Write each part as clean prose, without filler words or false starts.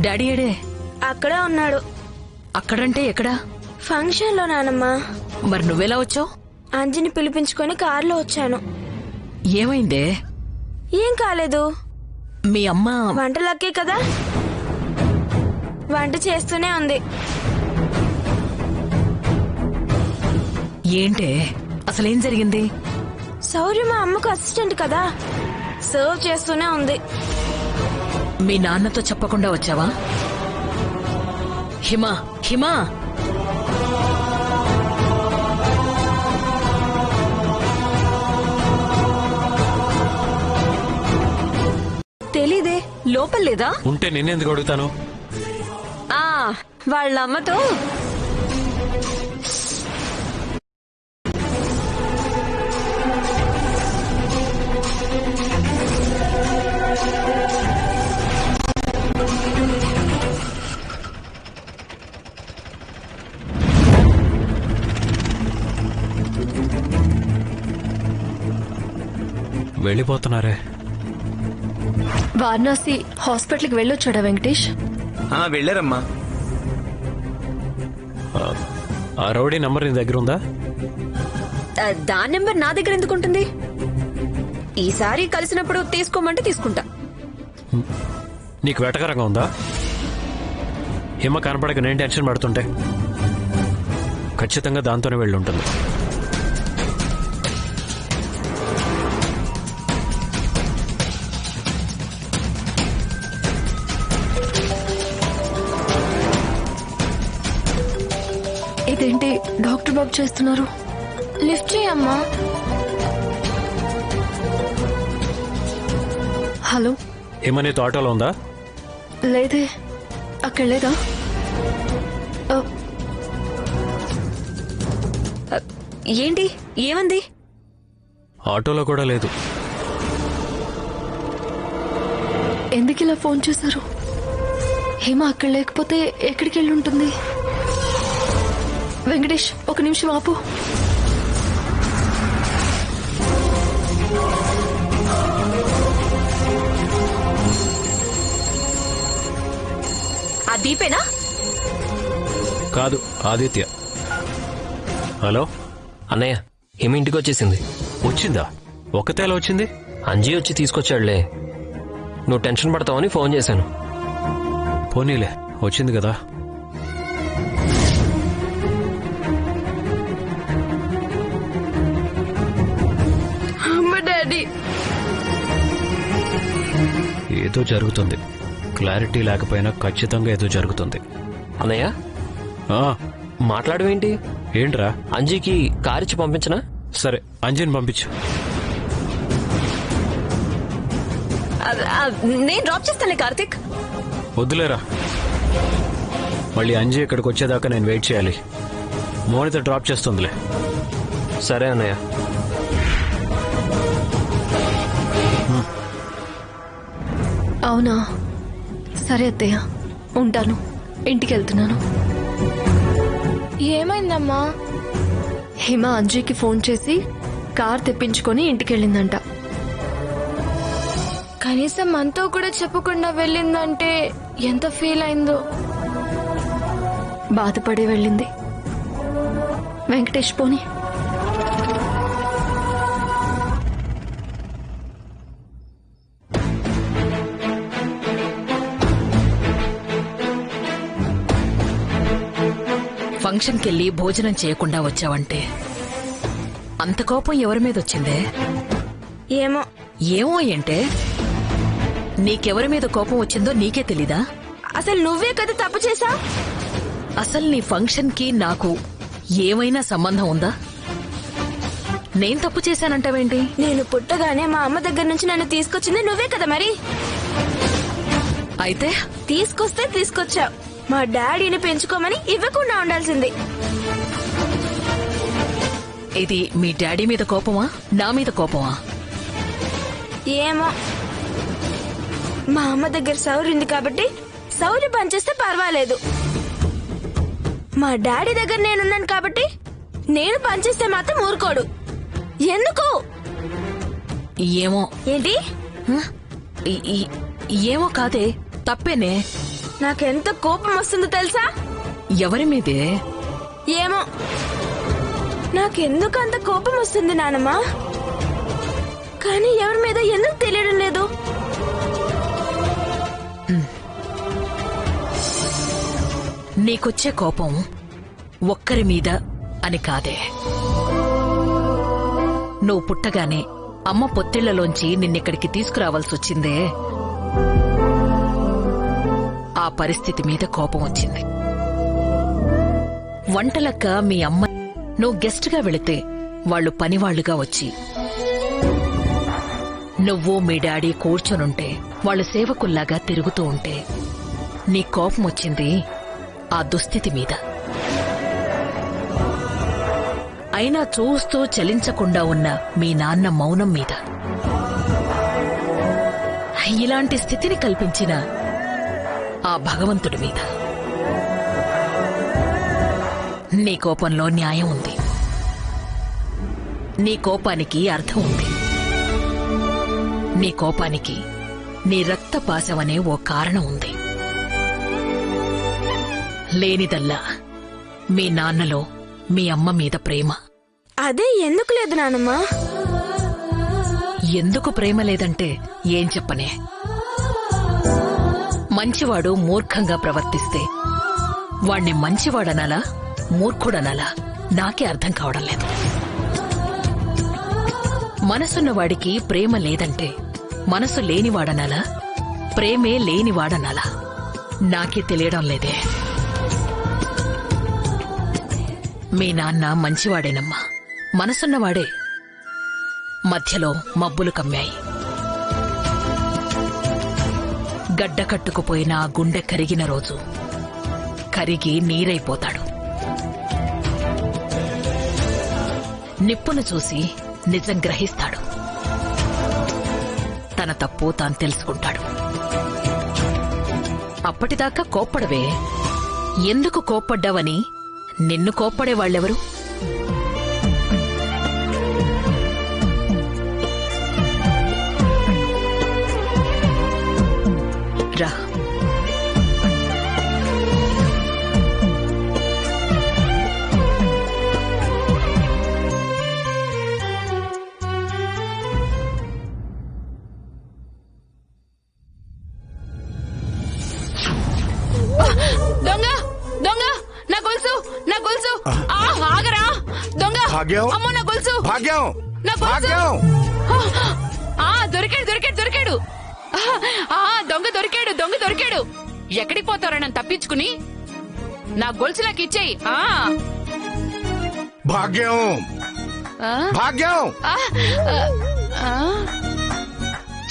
Daddy ఏడే? అక్కడే ఉన్నాడు. అక్కడంటే ఎక్కడా? ఫంక్షన్ లో నానమ్మా. మరి నువ్వెలా వచ్చావు? అంజని పిలిపించుకొని కారులో వచ్చాను. ఏమైందే? ఏం కాలేదు. మీ అమ్మ వంటలకే కదా, వంట చేస్తూనే ఉంది. ఏంటే అసలేం జరిగింది? శౌర్య మా అమ్మకు అసిస్టెంట్ కదా, సర్వ్ చేస్తూనే ఉంది. మీ నాన్నతో చెప్పకుండా వచ్చావా? హిమా, హిమా, తెలీదే. లోపల లేదా? ఉంటే నిన్నెందుకు అడుగుతాను? వాళ్ళ అమ్మతో వెళ్ళిపోతున్నారే. వారణాసి హాస్పిటల్కి వెళ్ళొచ్చాడా వెంకటేష్? వెళ్ళారమ్మా. ఆ రౌడీ నంబర్ నీ దగ్గర ఉందా? దాని నెంబర్ నా దగ్గర ఎందుకుంటుంది? ఈసారి కలిసినప్పుడు తీసుకోమంటే తీసుకుంటా. నీకు వెటకరంగా ఉందా? హిమ కనపడక నేను టెన్షన్ పడుతుంటే ఖచ్చితంగా దాంతోనే వెళ్ళి ఉంటుంది. ఇదేంటి డాక్టర్ బాబు చేస్తున్నారు? లిఫ్ట్ చేయమ్మా. హలో, హిమ నీతో ఆటోలో ఉందా? లేదే. అక్కడ లేదా? ఏంటి, ఏమంది? ఆటోలో కూడా లేదు. ఎందుకు ఇలా ఫోన్ చేశారు? హేమ అక్కడ లేకపోతే ఎక్కడికి వెళ్ళి ఉంటుంది? వెంకటేష్, ఒక నిమిషం ఆపు. ఆ దీపేనా? కాదు, ఆదిత్య. హలో అన్నయ్య, హిమ ఇంటికి వచ్చేసింది. వచ్చిందా? ఒక్కతేలా వచ్చింది? అంజీ వచ్చి తీసుకొచ్చాడులే. నువ్వు టెన్షన్ పడతావని ఫోన్ చేశాను. పోనీలే, వచ్చింది కదా. డాడీ, ఏదో జరుగుతుంది. క్లారిటీ లేకపోయినా ఖచ్చితంగా ఏదో జరుగుతుంది. అన్నయ్య, ఆ, మాట్లాడవేంటి? ఏంట్రా? అంజీకి కారిచ్చి పంపించనా? సరే, అంజీని పంపించు. నేను డ్రాప్ చేస్తానే కార్తిక్. వద్దులేరా, మళ్ళీ అంజీ ఇక్కడికి వచ్చేదాకా నేను వెయిట్ చేయాలి. మోనిత డ్రాప్ చేస్తుందిలే. సరే అన్నయ్య. అవునా? సరే అత్తయ్య, ఉంటాను. ఇంటికి వెళ్తున్నాను. ఏమైందమ్మా? హిమ అంజీకి ఫోన్ చేసి కార్ తెప్పించుకొని ఇంటికి వెళ్ళిందంట. కనీసం మనతో కూడా చెప్పకుండా వెళ్ళిందంటే ఎంత ఫీల్ అయిందో. బాధపడే వెళ్ళింది. వెంకటేష్ పోని. ఫంక్షన్కెళ్ళి భోజనం చేయకుండా వచ్చావంటే అంత కోపం ఎవరి మీద వచ్చిందే? ఏమో. ఏమో ఏంటే? నీకెవరి మీద కోపం వచ్చిందో నీకే తెలీదా? అసలు నువ్వే కదా తప్పు చేసా. అసలు నీ ఫంక్షన్ కి నాకు ఏమైనా సంబంధం ఉందా? నేను తప్పు చేశానంటావేంటి? నేను పుట్టగానే మా అమ్మ దగ్గర నుంచి నన్ను తీసుకొచ్చింది నువ్వే కదా. మరి అయితే తీసుకొస్తే తీసుకొచ్చావు. మా డాడీని పెంచుకోమని ఇవ్వకుండా ఉండాల్సింది. ఇది మీ డాడీ మీద కోపమా, నా మీద కోపమా? ఏమో. మా అమ్మ దగ్గర సౌర్య ఉంది కాబట్టి సౌర్య పనిచేస్తే పర్వాలేదు. మా డాడీ దగ్గర నేనున్నాను కాబట్టి నేను పనిచేస్తే మాత్రం ఊరుకోడు. ఎందుకు? ఏమో. ఏంటి? ఏమో కాదే, తప్పేనే. నాకెంత కోపం వస్తుందో తెలుసా? ఎవరి మీదే? ఏమో, నాకెందుకు అంత కోపం వస్తుంది నానమ్మ, కానీ ఎవరి మీద ఎందుకు తెలియడం లేదు. నీకొచ్చే కోపం ఒక్కరి మీద అని కాదే. నువ్వు పుట్టగానే అమ్మ పొత్తిళ్లలోంచి నిన్నిక్కడికి తీసుకురావాల్సి వచ్చిందే, ఆ పరిస్థితి మీద కోపం వచ్చింది. వంటలక్క మీ అమ్మ నువ్వు గెస్ట్గా వెళితే వాళ్లు పనివాళ్లుగా వచ్చి, నువ్వు మీ డాడీ కూర్చొనుంటే వాళ్లు సేవకుల్లాగా తిరుగుతూ ఉంటే నీ కోపం వచ్చింది ఆ దుస్థితి మీద. అయినా చూస్తూ చలించకుండా ఉన్న మీ నాన్న మౌనం మీద. ఇలాంటి స్థితిని కల్పించిన ఆ భగవంతుడి మీద. నీ కోపంలో న్యాయం ఉంది, నీ కోపానికి అర్థం ఉంది, నీ కోపానికి నీ రక్తపాశమనే ఓ కారణం ఉంది. లేనిదల్లా మీ నాన్నలో మీ అమ్మ మీద ప్రేమ. అదే ఎందుకు లేదు నానమ్మ? ఎందుకు ప్రేమ లేదంటే ఏం చెప్పనే? మంచివాడు మూర్ఖంగా ప్రవర్తిస్తే వాణ్ణి మంచివాడనాలా మూర్ఖుడనాలా నాకే అర్థం కావడం లేదు. మనసున్నవాడికి ప్రేమ లేదంటే మనసు లేనివాడనాలా ప్రేమే లేనివాడనాలా నాకే తెలియడం లేదే. మీ నాన్న మంచివాడేనమ్మా, మనసున్నవాడే. మధ్యలో మబ్బులు కమ్మాయి. గడ్డ కట్టుకుపోయిన ఆ గుండె కరిగిన రోజు కరిగి నీరైపోతాడు. నిప్పును చూసి నిజం గ్రహిస్తాడు. తన తప్పు తాను తెలుసుకుంటాడు. అప్పటిదాకా కోప్పడవే. ఎందుకు కోప్పడ్డావని నిన్ను కోప్పడేవాళ్లెవరు? రా. దొంగ దొంగ, నా గొలుసు నా గొలుసు! ఆగరా దొంగ! భాగ్యం! అమ్మో నా గొలుసు! భాగ్యం! నా గొలుసు! భాగ్యం! దొరికాడు దొరికాడు దొరికాడు! దొంగ దొరికాడు దొంగ దొరికాడు! ఎక్కడికి పోతారో నన్ను తప్పించుకుని నా గొలుసు నాకు ఇచ్చేయి. భాగ్యం! భాగ్యం!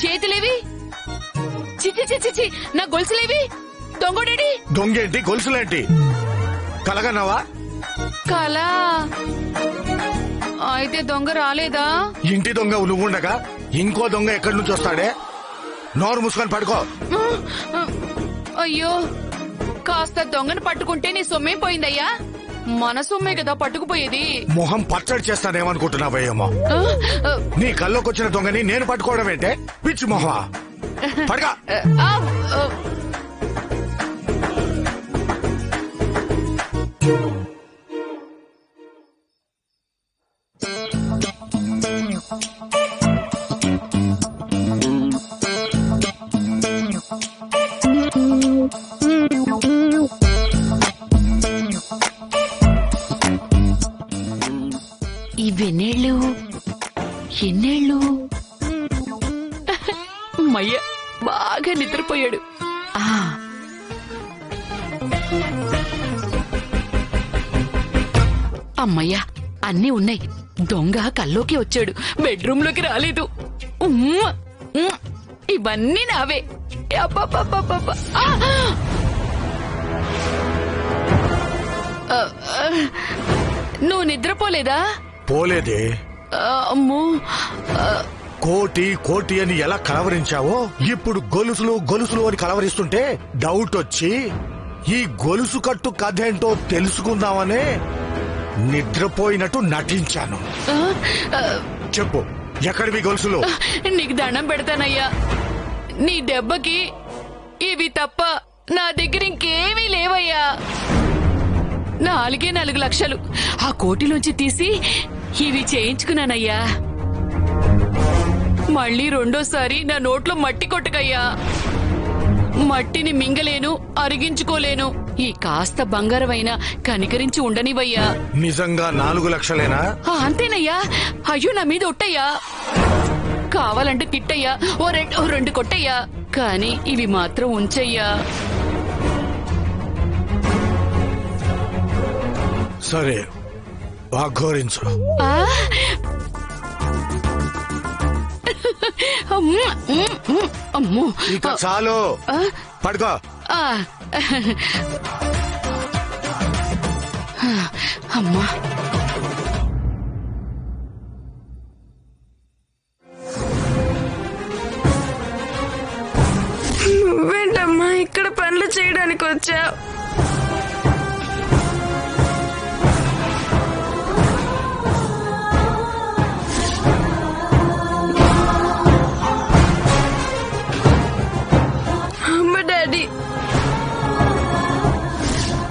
చేతులేవి? చిచి చిచి చిచి, నా గొలుసులేవి? దొంగడేడి? దొంగేంటి గొలుసులేంటి? కలగన్నావా? కలా? అయితే దొంగ రాలేదా? ఇంటి దొంగ నువ్వుండగా ఇంకో దొంగ ఎక్కడి నుంచి వస్తాడే? నోరు మూసుకొని పడుకో. అయ్యో, కాస్త దొంగను పట్టుకుంటే నీ సొమ్మే పోయిందయ్యా. మన సొమ్మే కదా పట్టుకుపోయేది. మొహం పచ్చడి చేస్తానేమనుకుంటున్నావయ్యేమో. నీ కల్లోకొచ్చిన దొంగని నేను పట్టుకోవడం ఏంటే? పిచ్చి మొహమా? పడగా. ఇవెన్నేళ్ళు ఎన్నేళ్ళు? మయ్య బాగా నిద్రపోయాడు. అమ్మయ్యా, అన్నీ ఉన్నాయి. దొంగ కల్లోకి వచ్చాడు, బెడ్రూమ్ లోకి రాలేదు. ఇవన్నీ నావే. అబ్బబ్బబ్బబ్బబ్బ. నువ్వు నిద్రపోలేదా? పోలేదే. అమ్మో, కోటి కోటి అని ఎలా కలవరించావో ఇప్పుడు గొలుసులు గొలుసులు అని కలవరిస్తుంటే డౌట్ వచ్చి ఈ గొలుసు కట్టు కథ ఏంటో తెలుసుకుందామనే నిద్రపోయినట్టు నటించాను. చెప్పు, ఎక్కడివి గొలుసులు? నీకు దండం పెడతానయ్యా, నీ దెబ్బకి ఇవి తప్ప నా దగ్గర ఇంకేమీ లేవయ్యా. 4 లక్షలు ఆ కోటిలోంచి తీసి ఇవి చేయించుకున్నానయ్యా. మళ్ళీ రెండోసారి నా నోట్లో మట్టి కొట్టకయ్యా. మట్టిని మింగలేను, అరిగించుకోలేను. ఈ కాస్త బంగారమైనా కనికరించి ఉండనివయ్యా. నిజంగా 4 లక్షలేనా? అంతేనయ్యా. అయ్యో నా మీద ఒట్టయ్యా. కావాలంటే తిట్టయ్యా, ఓ రెండు కొట్టయ్యా, కానీ ఇవి మాత్రం ఉంచయ్యా. సరే, వాఘోరించు. ఆ? అమ్మో. ఇక చాలు, పడుకో. ఆ. అమ్మా. నువ్వేంటమ్మా ఇక్కడ పనులు చేయడానికి వచ్చావు? అమ్మ డాడీ,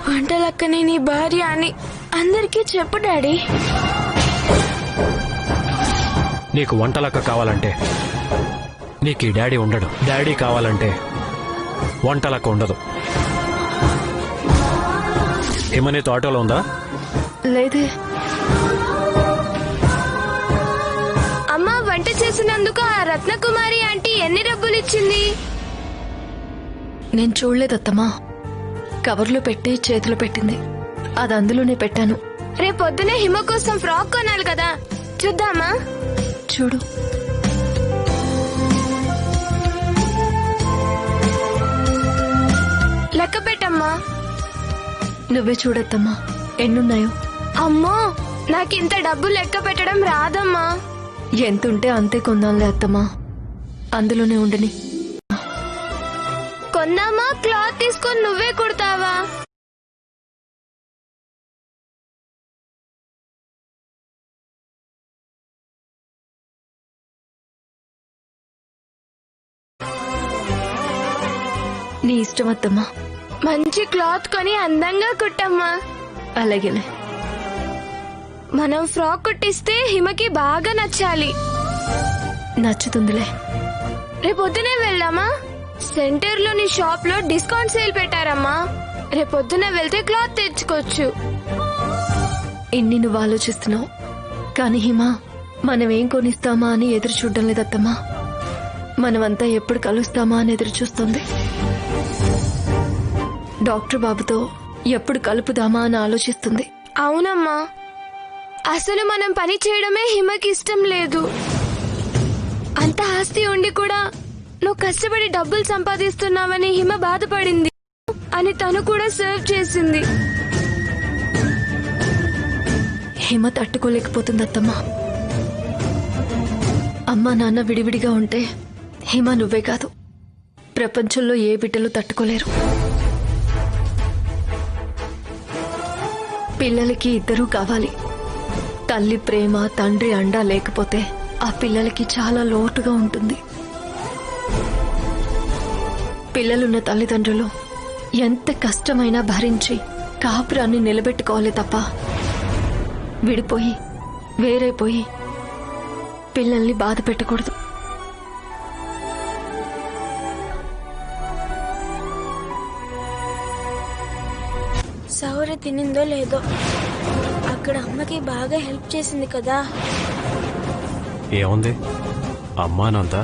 వంటలక్కనే నీ భార్య అని అందరికీ చెప్పు డాడీ. నీకు వంటలక్క కావాలంటే నీకు ఈ డాడీ ఉండడు. డాడీ కావాలంటే వంటలక్క ఉండదు. ఏమనేతో ఆటోలో ఉందా? లేదే. అమ్మ, వంట చేసినందుకు ఆ రత్నకుమారి ఆంటీ ఎన్ని డబ్బులు ఇచ్చింది? నేను చూడలేదత్తమ్మా. కవర్లో పెట్టి చేతిలో పెట్టింది. అది అందులోనే పెట్టాను. రేపొద్దునే హిమ కోసం ఫ్రాక్ కొనాలి కదా, చూద్దామా? చూడు. లెక్క పెట్టమ్మా. నువ్వే చూడత్తమ్మా ఎన్నున్నాయో. అమ్మో, నాకింత డబ్బు లెక్క పెట్టడం రాదమ్మా. ఎంతుంటే అంతే కొందాంలే అత్తమ్మా. అందులోనే ఉండని. కొందామా? క్లాత్ తీసుకొని నువ్వే కుడతావా? నీ ఇష్టం అత్తమ్మా. మంచి క్లాత్ కొని అందంగా కుట్టమ్మా. అలాగేలే. మనం ఫ్రాక్ కుట్టిస్తే హిమకి బాగా నచ్చాలి. నచ్చుతుందిలే. రేపొద్దునే వెళ్దామా? సెంటర్ లోని షాప్ లో డిస్కౌంట్ సేల్ పెట్టారమ్మా. రేపొద్దున వెళ్తే క్లాత్ తెచ్చుకోవచ్చు. ఇన్ని నువ్వు ఆలోచిస్తున్నావు, కానీ హిమా మనం ఏం కొనిస్తామా అని ఎదురు చూడడం లేదత్తమ్మా. మనమంతా ఎప్పుడు కలుస్తామా అని ఎదురు చూస్తుంది. డాక్టర్ బాబుతో ఎప్పుడు కలుపుదామా అని ఆలోచిస్తుంది. అవునమ్మా, అసలు మనం పని చేయడమే హిమకి ఇష్టం లేదు. అంత ఆస్తి ఉండి కూడా నువ్వు కష్టపడి డబ్బులు సంపాదిస్తున్నావని హిమ బాధపడింది అని తను కూడా సర్వ్ చేసింది. హిమ తట్టుకోలేకపోతుంది అత్తమ్మా. అమ్మా నాన్న విడివిడిగా ఉంటే హిమ నువ్వే కాదు, ప్రపంచంలో ఏ బిడ్డలు తట్టుకోలేరు. పిల్లలకి ఇద్దరూ కావాలి. తల్లి ప్రేమ, తండ్రి అండ లేకపోతే ఆ పిల్లలకి చాలా లోటుగా ఉంటుంది. పిల్లలున్న తల్లిదండ్రులు ఎంత కష్టమైనా భరించి కాపురాన్ని నిలబెట్టుకోవాలి తప్ప విడిపోయి వేరైపోయి పిల్లల్ని బాధ పెట్టకూడదు. సౌర తినిందో లేదో, అక్కడ అమ్మకి బాగా హెల్ప్ చేసింది కదా. ఏముంది, అమ్మానంతా